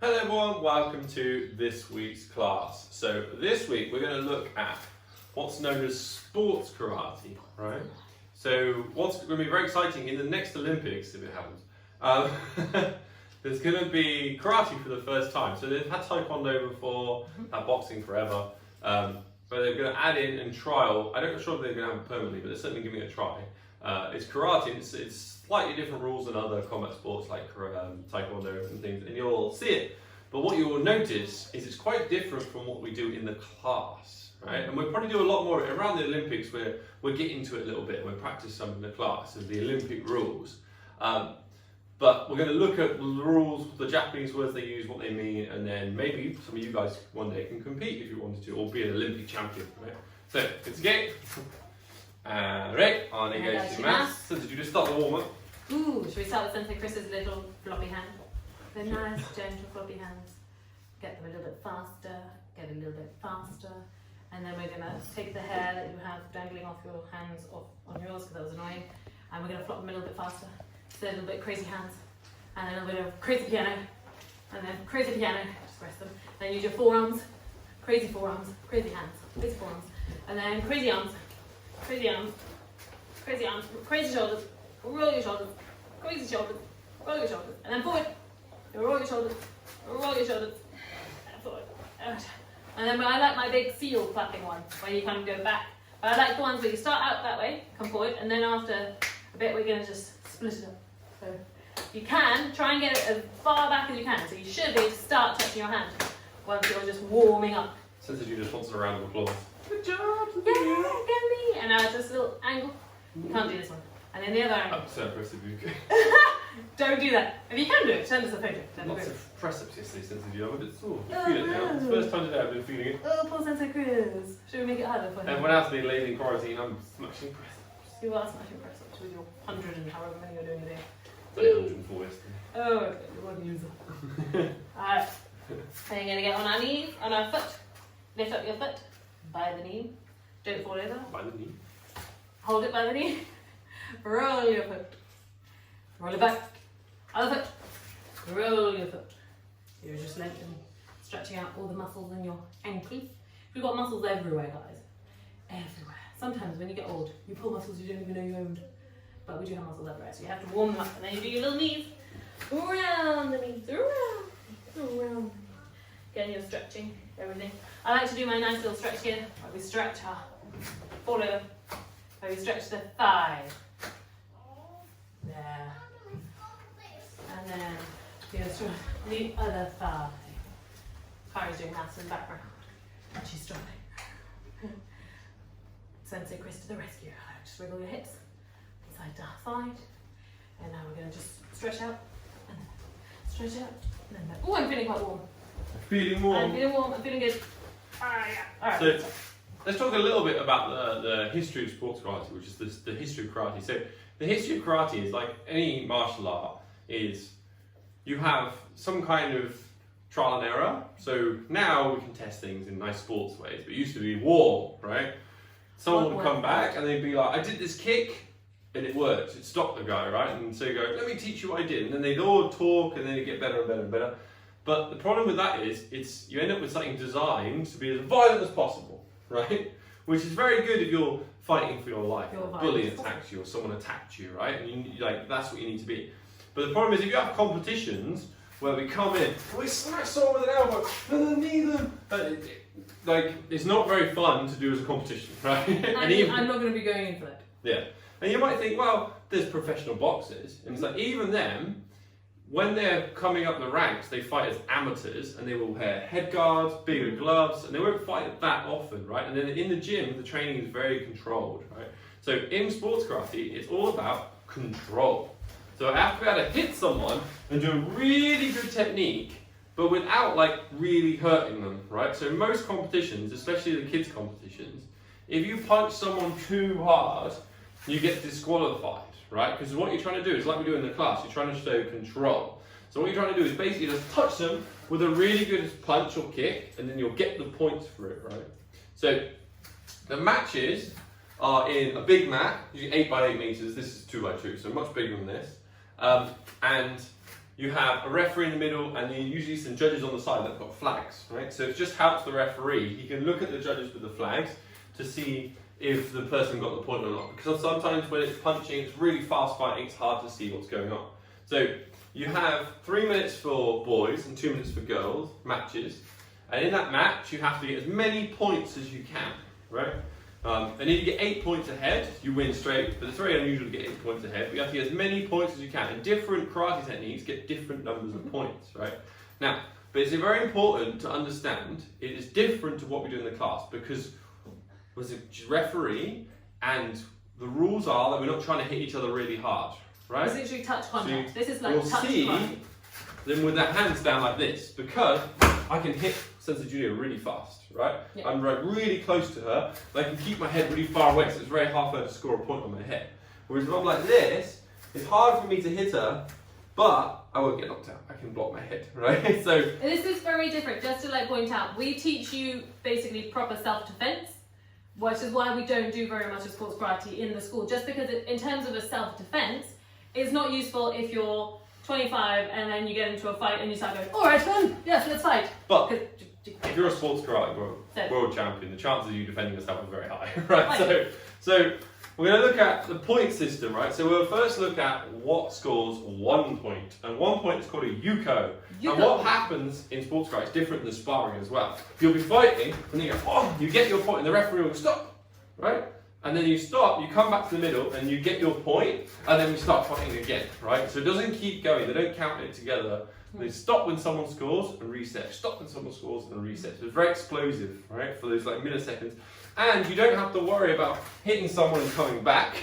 Hello everyone, welcome to this week's class. So this week we're going to look at what's known as sports karate, right? So what's going to be very exciting in the next Olympics, if it happens, there's going to be karate for the first time. So they've had taekwondo before, had boxing forever, but they're going to add in and trial. I'm not sure if they're going to have it permanently, but they're certainly giving it a try. It's karate. It's slightly different rules than other combat sports like taekwondo and things, and you'll see it. But what you will notice is it's quite different from what we do in the class, right? And we'll probably do a lot more around the Olympics. We're getting to it a little bit. We'll practice some in the class of the Olympic rules. But we're going to look at the rules, the Japanese words they use, what they mean, and then maybe some of you guys one day can compete if you wanted to, or be an Olympic champion, right? So, it's a game. Right, on engagement. So did you just start the warm-up? Ooh, should we start with Sensei Chris's little floppy hand? They're nice, gentle floppy hands. Get them a little bit faster, get a little bit faster. And then we're going to take the hair that you have dangling off your hands off on yours, because that was annoying. And we're going to flop them a little bit faster. So a little bit crazy hands. And a little bit of crazy piano. And then crazy piano, just rest them. Then use your forearms, crazy hands, crazy forearms. And then crazy arms. Crazy arms, crazy arms, crazy shoulders, roll your shoulders, crazy shoulders, roll your shoulders, and then forward, roll your shoulders, and forward. And then I like my big seal clapping one, where you kind of go back. But I like the ones where you start out that way, come forward, and then after a bit we're going to just split it up. So you can try and get it as far back as you can, so you should be able to start touching your hand once you're just warming up. Since you just want a round of applause. Good job! Yeah, get me! And now just a little angle. You can't do this one. And then the other angle. I'm so impressed with you. Don't do that. If you can do it, send us a photo. Lots of press-ups yesterday since you. I'm a bit sore. I feel it now. It's the first time today I've been feeling it. Oh, poor Sensei Chris. Should we make it harder for him? Everyone else being lazy in quarantine, I'm smashing press-ups. You are smashing press-ups with your 100 and however many you're doing a day. Only 104 yesterday. Oh, okay. You're one user. Alright. Then you're going to get on our knees, on our foot. Lift up your foot by the knee. Don't fall over. By the knee. Hold it by the knee. Roll your foot. Roll it back. Other foot. Roll your foot. You're just lengthening, stretching out all the muscles in your ankles. We've got muscles everywhere, guys. Everywhere. Sometimes when you get old, you pull muscles you don't even know you owned. But we do have muscles everywhere, so you have to warm them up. And then you do your little knees. Around the knees. Around. Again, you're stretching everything. I like to do my nice little stretch here, where we stretch our fall over, where we stretch the thigh. There. And then you stretch the other thigh. Kari's doing maths in the background, and she's struggling. Sensei Chris to the rescue. Just wiggle your hips, side to side. And now we're going to just stretch out, and then stretch out, and then back. Oh, I'm feeling quite warm. Feeling warm. I'm feeling warm, I'm feeling good. Yeah. Alright. So, let's talk a little bit about the history of sports karate, which is the history of karate. So, the history of karate is like any martial art, is you have some kind of trial and error. So, now we can test things in nice sports ways, but it used to be war, right? Someone would come back and they'd be like, I did this kick, and it worked. It stopped the guy, right? And so you go, let me teach you what I did. And then they'd all talk, and then it'd get better and better and better. But the problem with that is you end up with something designed to be as violent as possible, right? Which is very good if you're fighting for your life. Or a bully attacks you or someone attacked you, right? And you, like that's what you need to be. But the problem is if you have competitions where we come in, and we smash someone with an elbow, and then knee them, like it's not very fun to do as a competition, right? I'm not going to be going in for that. Yeah. And you might think, well, there's professional boxers, and it's like even them, when they're coming up the ranks, they fight as amateurs, and they will wear head guards, bigger gloves, and they won't fight that often, right? And then in the gym, the training is very controlled, right? So in sports karate, it's all about control. So I have to be able to hit someone and do a really good technique, but without like really hurting them, right? So in most competitions, especially the kids' competitions, if you punch someone too hard, you get disqualified. Right? Because what you're trying to do is like we do in the class, you're trying to show control. So what you're trying to do is basically just touch them with a really good punch or kick, and then you'll get the points for it, right? So the matches are in a big mat, usually 8 by 8 meters. This is 2 by 2, so much bigger than this. And you have a referee in the middle and then usually some judges on the side that have got flags, right? So it just helps the referee. He can look at the judges with the flags to see if the person got the point or not. Because sometimes when it's punching, it's really fast fighting, it's hard to see what's going on. So you have 3 minutes for boys and 2 minutes for girls, matches. And in that match, you have to get as many points as you can, right? And if you get 8 points ahead, you win straight, but it's very unusual to get 8 points ahead. But you have to get as many points as you can. And different karate techniques get different numbers of points, right? Now, but it's very important to understand it is different to what we do in the class because was a referee and the rules are that we're not trying to hit each other really hard, right? It's literally touch contact. So this is like we'll touch see karate. them with their hands down like this because I can hit Sensei Julia really fast, right? Yeah. I'm right really close to her, and I can keep my head really far away, so it's very hard for her to score a point on my head. Whereas if I'm like this, it's hard for me to hit her, but I won't get knocked out. I can block my head, right? So And this is very different. Just to like point out, we teach you basically proper self-defense, which is why we don't do very much of sports karate in the school. Just because in terms of a self-defense, it's not useful if you're 25 and then you get into a fight and you start going, all right then, yes, let's fight. But if you're a sports karate world champion, the chances of you defending yourself are very high, right? So we're going to look at the point system, right? So we'll first look at what scores 1 point. And 1 point is called a yuko. And what happens in sports karate is different than sparring as well. You'll be fighting, and then you go, oh, you get your point, and the referee will stop, right? And then you stop, you come back to the middle, and you get your point, and then we start fighting again, right? So it doesn't keep going, they don't count it together. They stop when someone scores and reset, stop when someone scores and reset. So it's very explosive, right, for those like milliseconds. And you don't have to worry about hitting someone and coming back.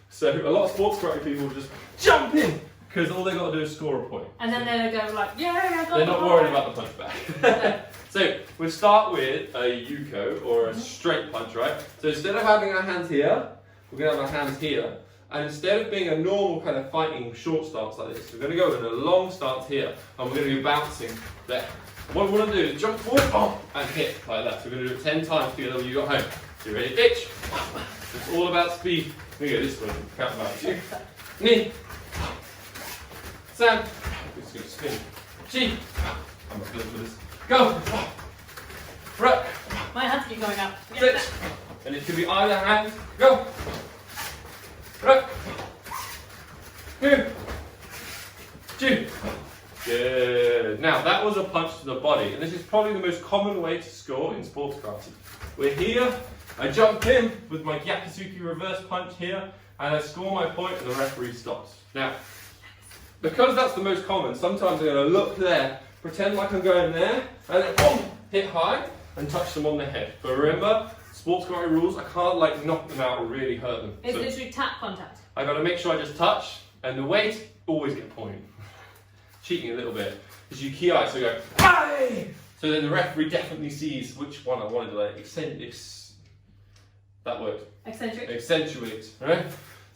So a lot of sports karate people just jump in, because all they've got to do is score a point. And then they go like, yeah, I got They're not worried about the punch back. So we'll start with a yuko, or a straight punch, right? So instead of having our hands here, we're going to have our hands here. And instead of being a normal kind of fighting short stance like this, we're going to go in a long stance here, and we're going to be bouncing there. What we want to do is jump forward and hit like that. So we're going to do it 10 times together when you got home. So you ready? Itch. It's all about speed. Let me go this way. Count about 2. Knee. Sam. Just going to spin. Chi. I'm not good for this. Go. Right. My hands keep going up. Sit. And it could be either hand. Go. Right. 2. 2. Good. Now that was a punch to the body, and this is probably the most common way to score in sports karate. We're here, I jump in with my Yakusuki reverse punch here, and I score my point and the referee stops. Now, because that's the most common, sometimes I'm going to look there, pretend like I'm going there, and then boom, hit high and touch them on the head. But remember, sports karate rules, I can't like knock them out or really hurt them. It's literally tap contact. I've got to make sure I just touch, and the weight, always get a point. Cheating a little bit, because you key eye, so you go, aye! So then the referee definitely sees which one I wanted to like that word. Accentuate, right?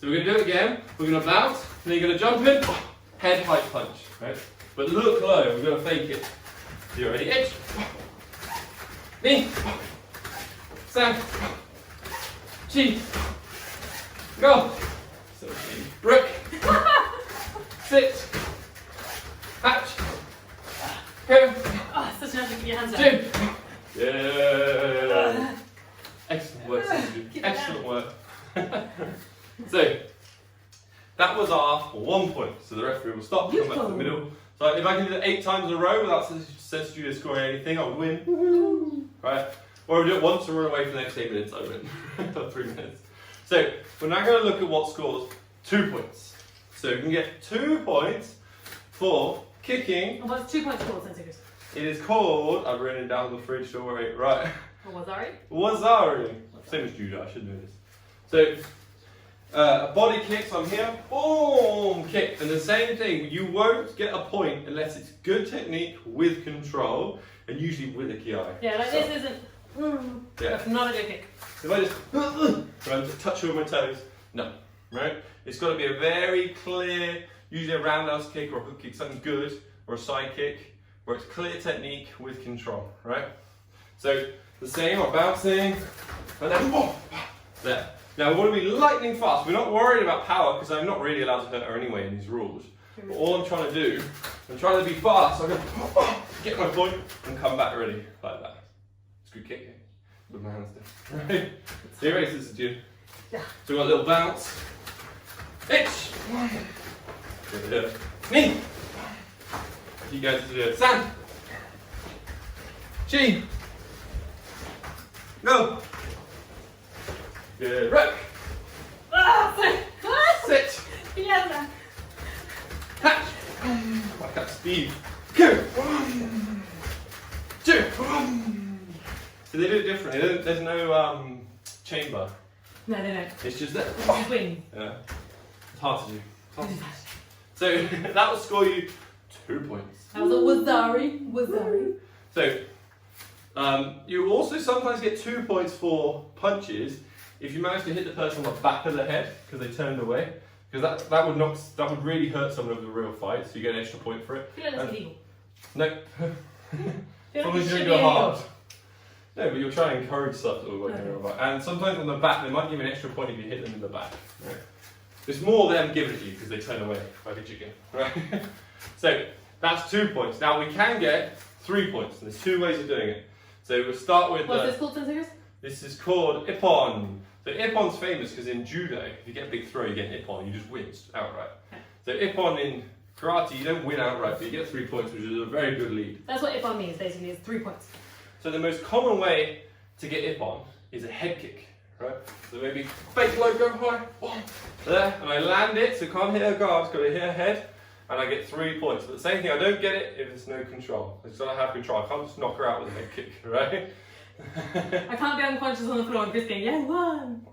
So we're going to do it again, we're going to bounce, and then you're going to jump in, head height punch, right? But look low, we're going to fake it. So you're ready, edge, knee, Sam, chi, go, so brick, sit, hatch, go, Oh, it's such an effort to keep your hands up. 2, yeah, excellent work, Susie. Excellent work. So, that was our 1 point, so the referee will stop, come back to the middle. So if I can do it 8 times in a row without Sensei Julia scoring anything, I would win. Woo-hoo. Right? Or we do it once and run away for the next 8 minutes, I win. 3 minutes. So we're now going to look at what scores 2 points. So you can get 2 points for kicking. And what's 2 points called, Sensei Chris? It is called, I've written it down on the fridge, don't worry. Right. Or wazari? Wazari. Same as judo, I should know this. So a body kick, so I'm here, boom, kick. And the same thing, you won't get a point unless it's good technique with control, and usually with a ki. Yeah, like so, this isn't, yeah. That's not a good kick. If I just touch you with my toes, no, right? It's got to be a very clear, usually a roundhouse kick or a hook kick, something good, or a side kick, where it's clear technique with control, right? So the same, I'm bouncing, and then boom, there. Now we want to be lightning fast. We're not worried about power because I'm not really allowed to hurt her anyway in these rules. But all I'm trying to do, I'm trying to be fast, so I go, get my point, and come back ready, like that. It's good kicking. With my hands down. Right? Here, races to you. Yeah. So we've got a little bounce. Itch. Good. Knee. You guys to do it. Stand. Chi. Go. Good. Rock. Sit. Yeah. Catch. Like that speed. Go. 1, 2. So they do it differently. There's no chamber. No, no, no. It's just that. It's wing. Yeah. It's hard to do. So that will score you 2 points. That was a wazari. Wazari. So you also sometimes get 2 points for punches if you manage to hit the person on the back of the head because they turned away. Because that would really hurt someone with a real fight. So you get an extra point for it. I feel like that's illegal. No. As long as you don't go hard. No, but you're trying to encourage stuff that we're working about. And sometimes on the back, they might give you an extra point if you hit them in the back. Right? It's more them giving it to you because they turn away like a chicken. Right? So that's 2 points. Now we can get 3 points, and there's 2 ways of doing it. So we'll start with. What's this called, Sensei? This is called ippon. So ippon's famous because in judo, if you get a big throw, you get an ippon, you just win outright. Okay. So ippon in karate, you don't win outright, but you get 3 points, which is a very good lead. That's what ippon means, basically, is 3 points. So the most common way to get ippon is a head kick, right? So maybe fake low, go high, there, and I land it, so can't hit her guard, got to hit her head, and I get 3 points. But the same thing, I don't get it if there's no control. It's got to have control. I can't just knock her out with a head kick, right? I can't be unconscious on the floor and just going, yeah, won.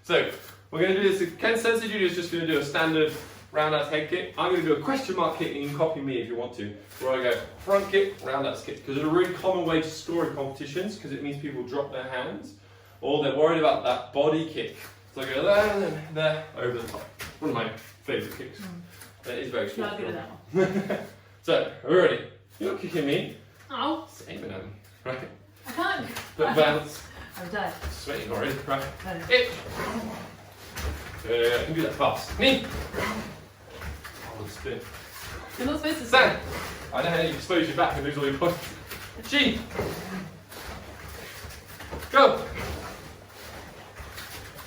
So we're going to do this. Ken Sensei Judo is just going to do a standard roundhouse head kick. I'm going to do a question mark kick, and you can copy me if you want to. Where I go front kick, roundhouse kick, because it's a really common way to score in competitions because it means people drop their hands or they're worried about that body kick. So I go there and then there over the top. One of my favourite kicks. That is very strong. Not good at that one. So are we ready? You're not kicking me. Oh. Just aiming at me, right? I can't. But bounce. I'm dead. Sweating already, right? No. Itch. I can do that fast. Knee. Oh, spin. You're not supposed to Stand. I know how you expose your back and lose all your points. Chi. Go.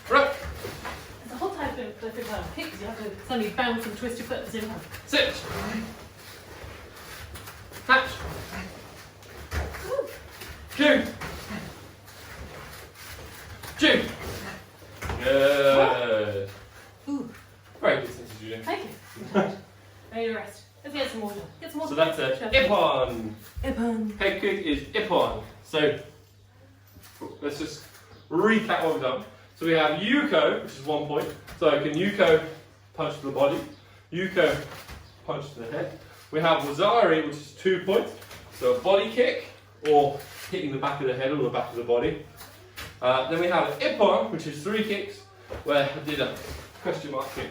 Rock. It's a whole type of different kind of kicks. You have to suddenly bounce and twist your foot at the same time. Sit. Catch. Chew. Chew. Good. Ooh. Very good, Sensei Judo. Thank you. Ready to rest. Let's get some water. Get some water. So that's a ippon. Ippon. Head kick is ippon. So let's just recap what we've done. So we have yuko, which is 1 point. So I can yuko punch to the body, yuko punch to the head. We have wazari, which is 2 points. So a body kick or hitting the back of the head or the back of the body. Then we have ippon, which is 3 kicks, where I did a question mark kick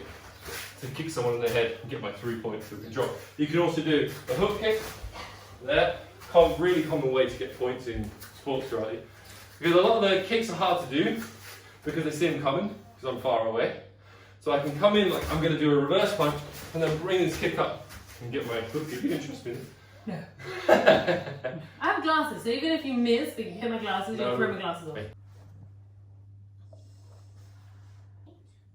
to kick someone in the head and get my 3 points of control. You can also do a hook kick there. Really common way to get points in sports karate. Because a lot of the kicks are hard to do because they see them coming, because I'm far away. So I can come in like I'm going to do a reverse punch and then bring this kick up and get my hook kick. You can trust me. No. I have glasses, so even if you miss, but you hit my glasses, you'll throw my glasses off.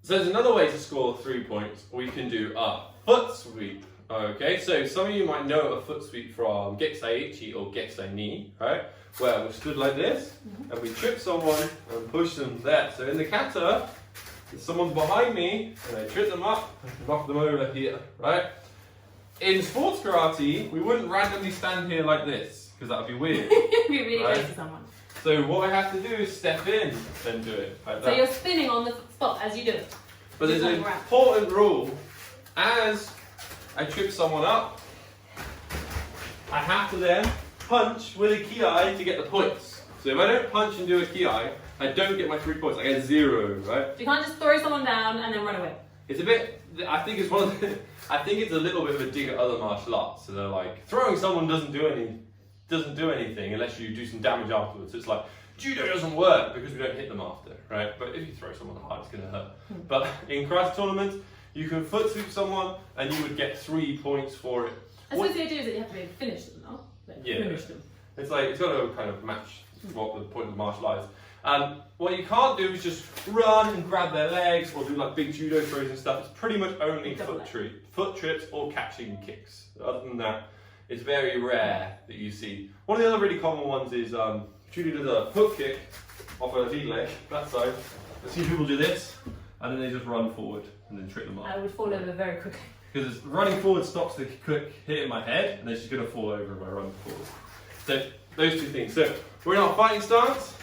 So there's another way to score 3 points. We can do a foot sweep. Okay, so some of you might know a foot sweep from Geksai-ichi or Geksai-ni, right? Where we stood like this, and we trip someone and push them there. So in the kata, if someone's behind me, and I trip them up and knock them over here, right? In sports karate, we wouldn't randomly stand here like this, because that would be weird. You'd be really right? close to someone. So what I have to do is step in and do it like that. So you're spinning on the spot as you do it. But there's an important rule. As I trip someone up, I have to then punch with a ki to get the points. So if I don't punch and do a ki, I don't get my 3 points. I get 0, right? You can't just throw someone down and then run away. It's a bit. I think it's one of the. I think it's a little bit of a dig at other martial arts. So they're like throwing someone doesn't do anything unless you do some damage afterwards. It's like judo doesn't work because we don't hit them after, right? But if you throw someone hard, it's going to hurt. But in karate tournaments, You can foot sweep someone and you would get 3 points for it. I suppose the idea is that you have to be able to finish them, no? Like, Yeah. finish them. It's like, it's got to kind of match what the point of the martial art is. What you can't do is just run and grab their legs or do like big judo throws and stuff. It's pretty much only foot trips or catching kicks. Other than that, it's very rare that you see. One of the other really common ones is Judy does a hook kick off her lead leg, that side. I see people do this, and then they just run forward and then trick them up. I would fall over very quickly. Because running forward stops the kick hitting my head, and then she's going to fall over if I run forward. So those two things. So we're in our fighting stance.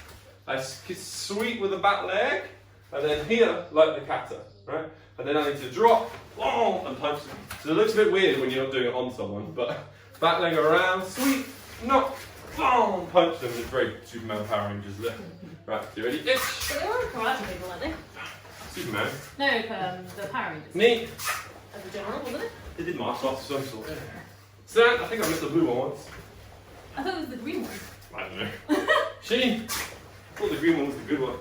I sweep with the back leg, and then here, like the kata, right? And then I need to drop, and punch them. So it looks a bit weird when you're not doing it on someone, but back leg around, sweep, knock, punch them. It's very Superman Power Rangers there. Right, you ready? Itch. But they were karate people, weren't they? Superman. No, the Power Rangers. Knee. As a general, wasn't it? They did martial arts of some sort. Stand. I think I missed the blue one once. I thought it was the green one. I don't know. She. I thought the green one was the good one.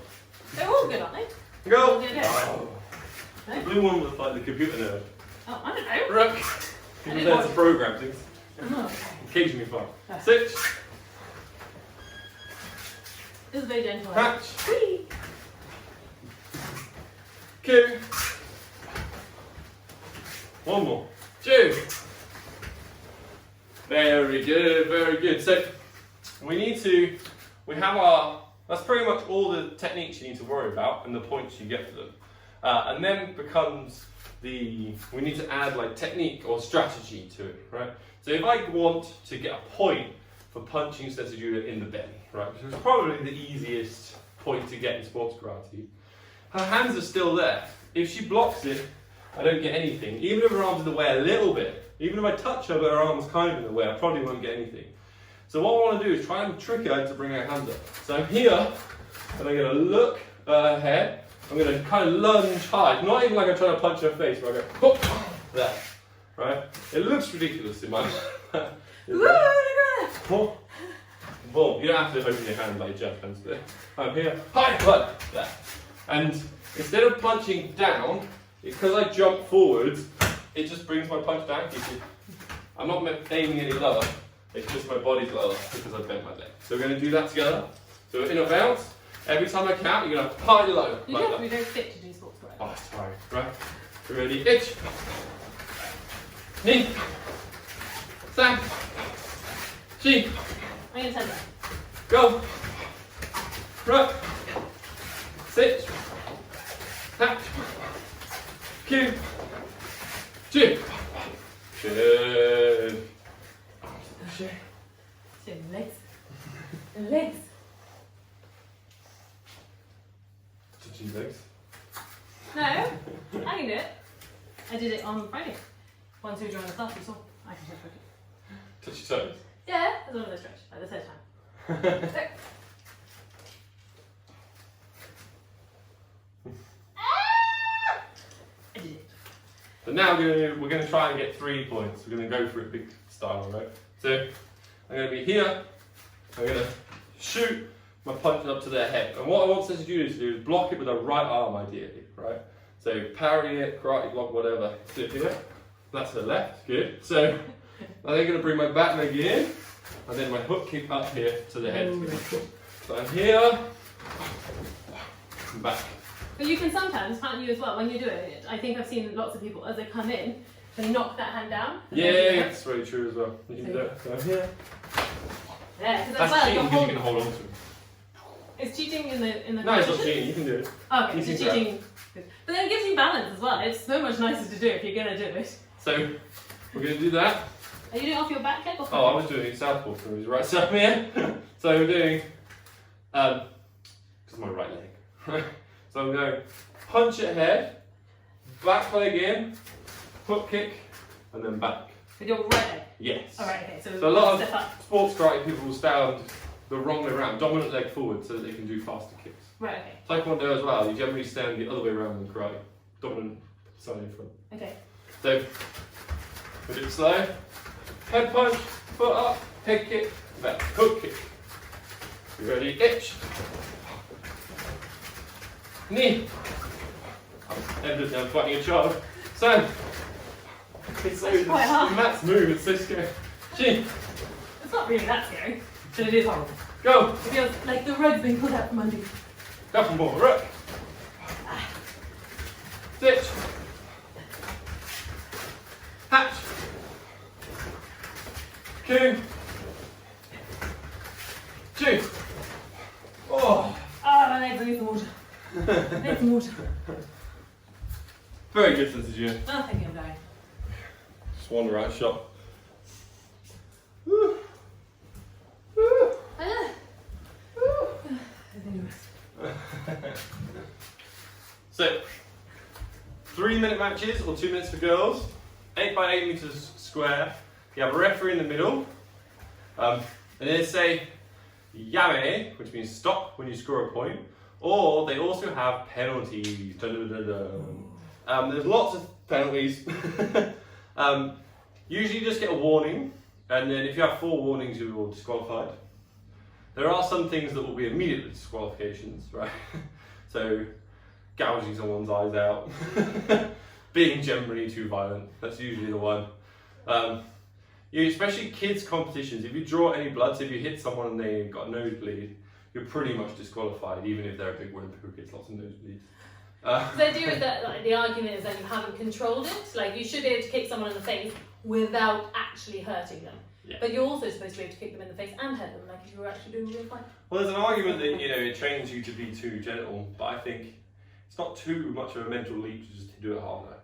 They're all good, aren't they? Go. Yeah, Oh. No? The blue one was like the computer nerd. Oh, I don't know. Right. He was there to program things. Oh, okay. Occasionally fun. Yeah. Sit. This is very gentle. Catch. Whee! Cue. One more. Two. Very good, very good. So we have our, that's pretty much all the techniques you need to worry about and the points you get for them. And then becomes we need to add like technique or strategy to it, right? So if I want to get a point for punching Setsujuda in the belly, right? Which is probably the easiest point to get in sports karate. Her hands are still there. If she blocks it, I don't get anything. Even if her arm's in the way a little bit, even if I touch her but her arm's kind of in the way, I probably won't get anything. So what I want to do is try and trick her into bringing her hands up. So I'm here, and I'm going to look at her head. I'm going to kind of lunge high. Not even like I'm trying to punch her face, but I go, whoop, there. Right? It looks ridiculous in my mind. Boom. Boom. You don't have to open your hand like Jeff hands there. I'm here, high, but there. And instead of punching down, because I jump forwards, it just brings my punch down. I'm not aiming any lower, it's just my body's lower because I've bent my leg. So we're going to do that together. So in a bounce, every time I count, you're going to high low. You like have that. to be very fit to do sports karate. Oh, sorry. Right. You ready? Itch. Knee. Stand. Chi. I'm going to tell that. Go. Right. Sit. Catch. Cue. Two. Good. So legs. Legs. Touching legs. No, I can do it. I did it on Friday. Once we joined the class, we saw. I can just it. Touch your toes. Yeah, as long as I stretch at the same time. So. I did it. So now we're going to try and get 3 points. We're going to go for it big style, right? So I'm going to be here. I'm going to shoot my punch up to their head. And what I want Setsujuda to do is block it with the right arm, ideally, right? So parry it, karate block, whatever. So here, that's the left, good. So I'm then going to bring my back leg in, and then my hook kick up here to the head. So I'm here, and back. But you can sometimes, can't you, as well, when you're doing it? I think I've seen lots of people, as they come in, they knock that hand down. Yeah, that's very true as well. You can do it. So I'm here. Yeah, because That's well, cheating you're because you can hold on to it. It's cheating in the No, it's not competition? cheating. You can do it. Oh, okay, You so can grab. cheating. But then it gives you balance as well. It's so much nicer to do if you're going to do it. So we're going to do that. Are you doing it off your back leg or Oh, I was doing it southpaw for his right side here. So we're doing, because my right leg. So I'm going punch at head, back leg in, hook kick, and then back. with your right leg? Yes. Alright, okay, So a lot step up. of sports karate people will stand the wrong way around, dominant leg forward, so that they can do faster kicks. Right, okay. Taekwondo as well, you generally stand the other way around than karate, dominant side in front. Okay. So, we do it slow. Head punch, foot up, head kick, back, hook kick. You ready? Itch. Knee. Evidently I'm fighting a child. Sam! It's so, That's quite hard. the mat's move, it's so scary. Gee, It's not really that scary, but it is horrible. go! It feels like the rug's being pulled out from under you. Up and ball, rook. Stitch. Hatch. King. Two. Oh. Oh, my legs, I need some water. I need some water. Very good sense of humour. Oh, thank you, I'm dying. Just wander out shop. Woo. Woo. Woo. So, 3-minute matches or 2 minutes for girls, 8 by 8 meters square. You have a referee in the middle, and they say yame, which means stop when you score a point, or they also have penalties. Dun, dun, dun, dun. There's lots of penalties. Usually you just get a warning, and then if you have 4 warnings, you will be disqualified. There are some things that will be immediate disqualifications, right? So, gouging someone's eyes out, being generally too violent, that's usually the one. Especially kids competitions, if you draw any blood, so if you hit someone and they've got a nosebleed, you're pretty much disqualified, even if they're a big wimp who gets lots of nosebleeds. The idea is that like, the argument is that you haven't controlled it. Like you should be able to kick someone in the face without actually hurting them. Yeah. But you're also supposed to be able to kick them in the face and hurt them, like if you were actually doing a real fight. Well, there's an argument that it trains you to be too gentle, but I think it's not too much of a mental leap to just do it harder.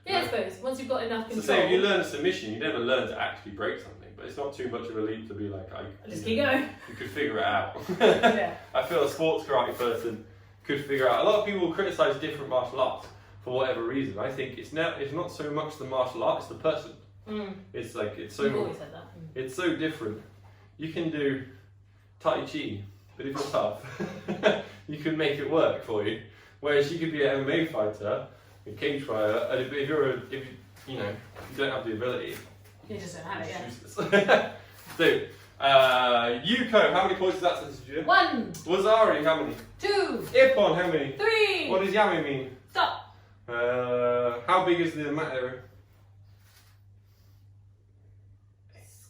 Yeah, I suppose once you've got enough control. So say if you learn submission, you never learn to actually break something, but it's not too much of a leap to be like, just keep going. You could figure it out. Yeah. I feel a sports karate person could figure out. A lot of people criticise different martial arts for whatever reason. I think it's not so much the martial art, it's the person. It's like You've always said that. it's so different. You can do Tai Chi, but if you're tough, you can make it work for you. Whereas you could be an MMA fighter, a cage fighter, and if you don't have the ability, You just don't have it, yeah. it's useless. So, Yuko, how many points is that sense of humour? 1, Wazari, how many? 2, Ippon, how many? 3. What does Yami mean? Stop. How big is the mat area?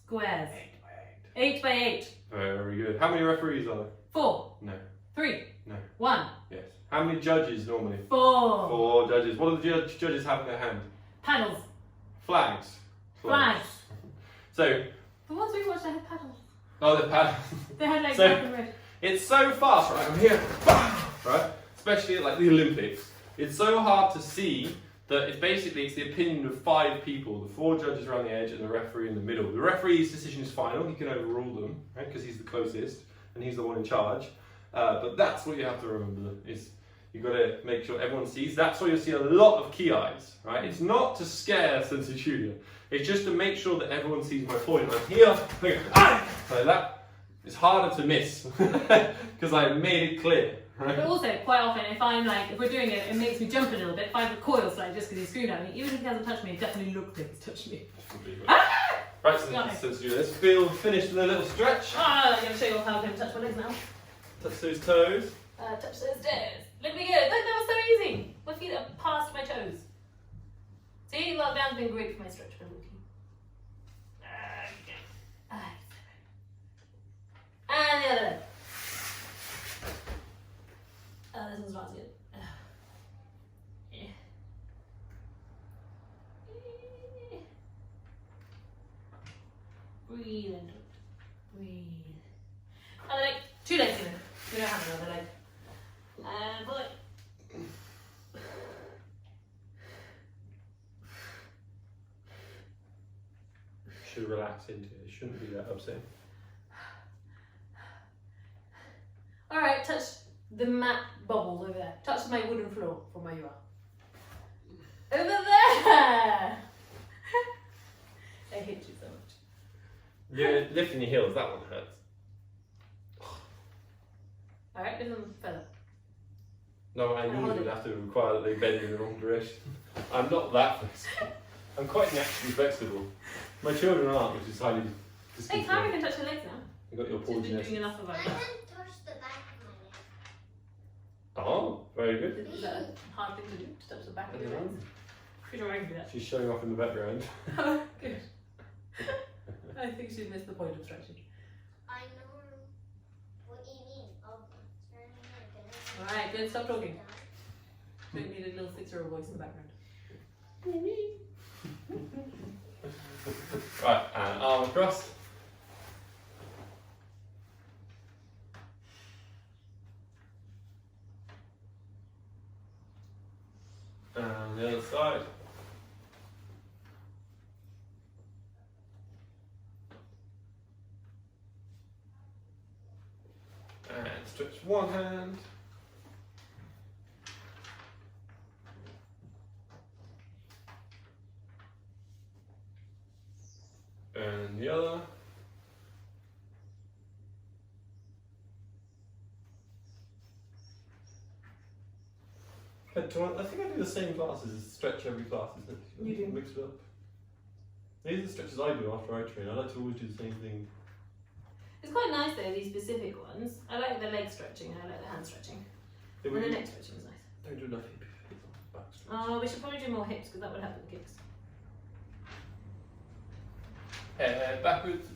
Squares. 8 by 8. 8 by 8. Very good. How many referees are there? 4. No. 3. No. 1. Yes. How many judges normally? 4. 4 judges. What do the judges have in their hand? Paddles. Flags. Flags. So. The ones we watched, they had paddles. Oh, the paddles. They had like So- black and red. It's so fast, right? I'm here. Right? Especially at like the Olympics. It's so hard to see that it's the opinion of 5 people, the 4 judges around the edge and the referee in the middle. The referee's decision is final, he can overrule them, right? Because he's the closest and he's the one in charge. But that's what you have to remember, is you've got to make sure everyone sees. That's why you'll see a lot of key eyes, right? It's not to scare Sensei Julia. It's just to make sure that everyone sees my point. I'm here, like that. It's harder to miss because I made it clear. Right? But also, quite often, if we're doing it, it makes me jump a little bit. If I recoil slightly just because he screamed at me, even if he hasn't touched me, it definitely looks like he's touched me. Right, so let's do this. Finish with a little stretch. I'm going to show you all how to touch my legs now. Touch those toes. Touch those toes. Look at me go. Look, that was so easy. My feet are past my toes. See, lockdown's been great for my stretchability. And the other leg. This one's not as good. Yeah. Breathe into it. Breathe. Other leg. 2 legs even. We don't have another leg. And pull it. Should relax into it. It shouldn't be that upsetting. Alright, touch the mat bubbles over there. Touch my wooden floor from where you are. Over there! I hate you so much. Yeah, lifting your heels, that one hurts. Alright, lift them further. No, I knew it would have to require that they bend in the wrong direction. I'm not that flexible. I'm quite naturally flexible. My children aren't, which is highly Hey, disconcerting. Clara can touch her legs now. You got your She's paws been doing enough of I it. haven't touched the back of my neck. Oh, very good. Is that a hard thing to do? To touch the back of your legs? Pretty sure I can do that. She's showing off in the background. Good. I think she missed the point of stretching. I know. What do you mean? Alright, good. Stop talking. We need a little 6-year-old voice in the background. Right, and arm across. And the other side. And stretch one hand. And the other. I think I do the same classes, stretch every class, isn't it? You do. Mix it up. These are the stretches I do after I train. I like to always do the same thing. It's quite nice though, these specific ones. I like the leg stretching, I like the hand stretching. And the neck stretching is nice. Don't do enough hip back stretch. Oh, we should probably do more hips because that would help with the kicks. Head backwards.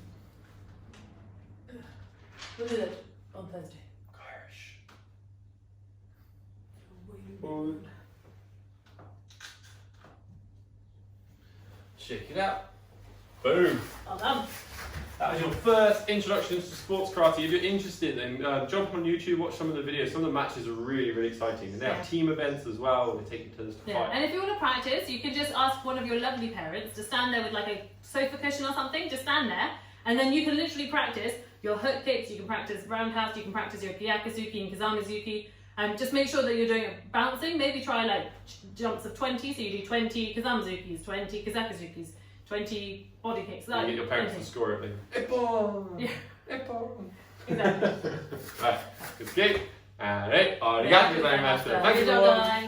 We'll do that on Thursday. Irish. Really Forward. Shake it out. Boom. Well done. That was your first introduction to sports karate. If you're interested, then jump on YouTube, watch some of the videos. Some of the matches are really, really exciting. And they have team events as well. They take turns to fight. And if you want to practice, you can just ask one of your lovely parents to stand there with like a sofa cushion or something. Just stand there, and then you can literally practice your hook kicks. You can practice roundhouse. You can practice your kyakuzuki and kazamizuki. Just make sure that you're doing it bouncing. Maybe try like jumps of 20. So you do 20 kazamizukis, 20 kazakuzukis, 20 body kicks. You get your parents to score everything. Ippon! Yeah. Ippon! Exactly. Right, good skate. And arigato gozaimasu. Thank you Good for job, watching. guys.